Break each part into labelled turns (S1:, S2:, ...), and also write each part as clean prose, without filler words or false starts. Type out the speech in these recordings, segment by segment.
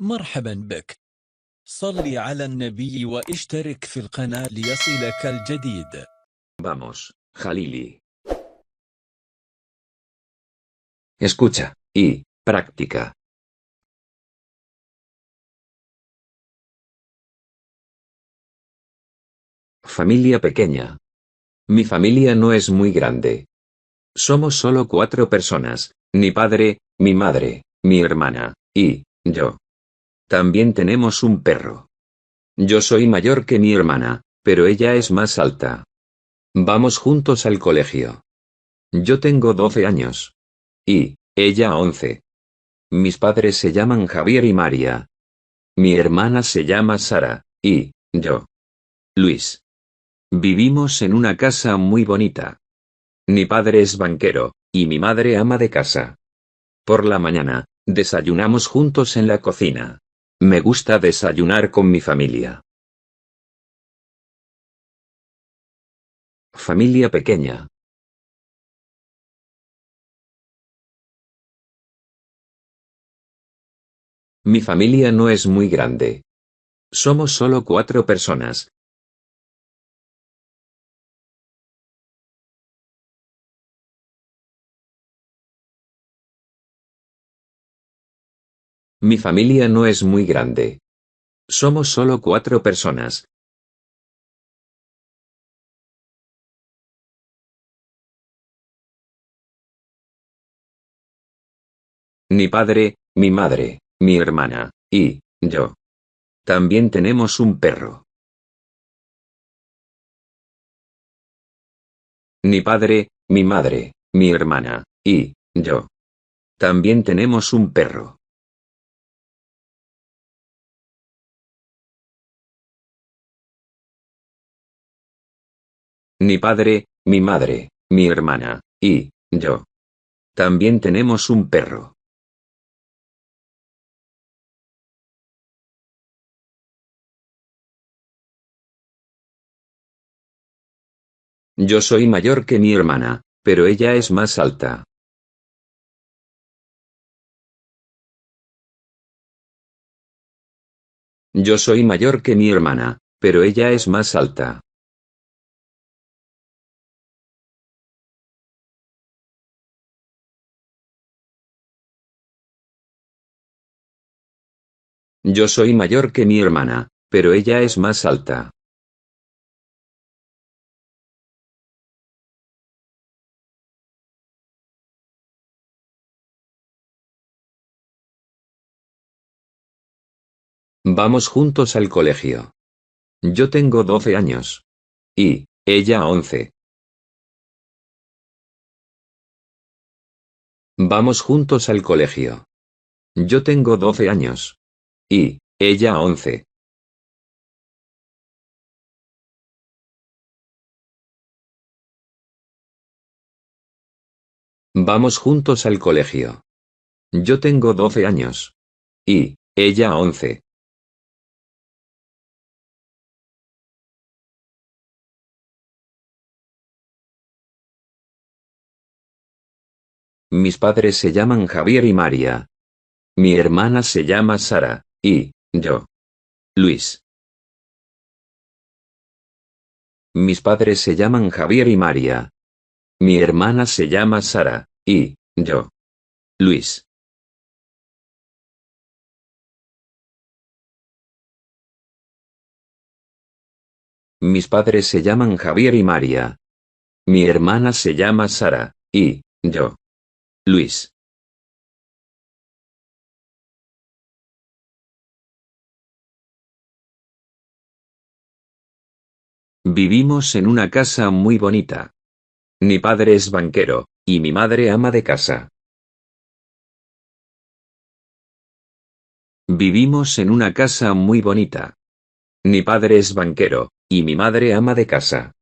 S1: مرحبا بك. صل على النبي واشترك في القناة ليصلك الجديد.
S2: Vamos, Jalili. Escucha, y, práctica. Familia pequeña. Mi familia no es muy grande. Somos solo 4 personas, mi padre, mi madre, mi hermana, y, yo. También tenemos un perro. Yo soy mayor que mi hermana, pero ella es más alta. Vamos juntos al colegio. Yo tengo 12 años. Y, ella 11. Mis padres se llaman Javier y María. Mi hermana se llama Sara, y, yo. Luis. Vivimos en una casa muy bonita. Mi padre es banquero, y mi madre ama de casa. Por la mañana, desayunamos juntos en la cocina. Me gusta desayunar con mi familia. Familia pequeña. Mi familia no es muy grande. Somos solo 4 personas. Mi familia no es muy grande. Somos solo 4 personas. Mi padre, mi madre, mi hermana, y, yo. También tenemos un perro. Mi padre, mi madre, mi hermana, y, yo. También tenemos un perro. Mi padre, mi madre, mi hermana, y, yo. También tenemos un perro. Yo soy mayor que mi hermana, pero ella es más alta. Yo soy mayor que mi hermana, pero ella es más alta. Yo soy mayor que mi hermana, pero ella es más alta. Vamos juntos al colegio. Yo tengo 12 años. Y, ella 11. Vamos juntos al colegio. Yo tengo 12 años. Y, ella 11. Vamos juntos al colegio. Yo tengo 12 años. Y, ella 11. Mis padres se llaman Javier y María. Mi hermana se llama Sara, y, yo. Luis. Mis padres se llaman Javier y María. Mi hermana se llama Sara, y, yo. Luis. Mis padres se llaman Javier y María. Mi hermana se llama Sara, y, yo. Luis. Vivimos en una casa muy bonita. Mi padre es banquero, y mi madre ama de casa. Vivimos en una casa muy bonita. Mi padre es banquero, y mi madre ama de casa.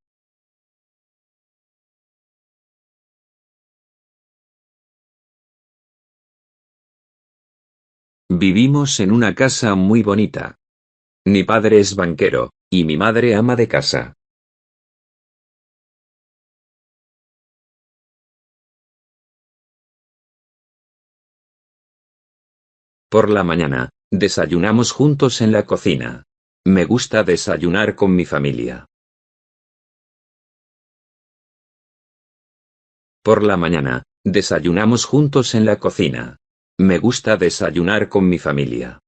S2: Vivimos en una casa muy bonita. Mi padre es banquero, y mi madre ama de casa. Por la mañana, desayunamos juntos en la cocina. Me gusta desayunar con mi familia. Por la mañana, desayunamos juntos en la cocina. Me gusta desayunar con mi familia.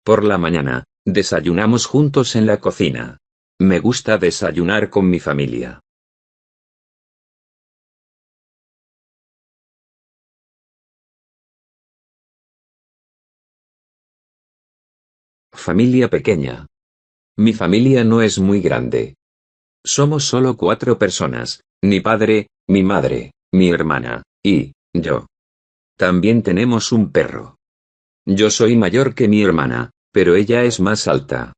S2: Por la mañana, desayunamos juntos en la cocina. Me gusta desayunar con mi familia. Familia pequeña. Mi familia no es muy grande. Somos solo 4 personas, mi padre, mi madre, mi hermana, y yo. También tenemos un perro. Yo soy mayor que mi hermana, pero ella es más alta.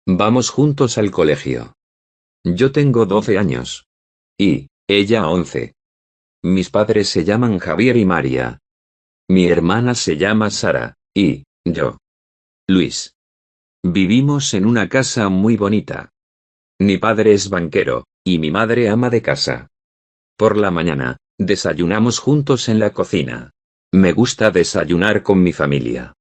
S2: Vamos juntos al colegio. Yo tengo 12 años. Y ella 11. Mis padres se llaman Javier y María. Mi hermana se llama Sara, y yo, Luis. Vivimos en una casa muy bonita. Mi padre es banquero, y mi madre ama de casa. Por la mañana, desayunamos juntos en la cocina. Me gusta desayunar con mi familia.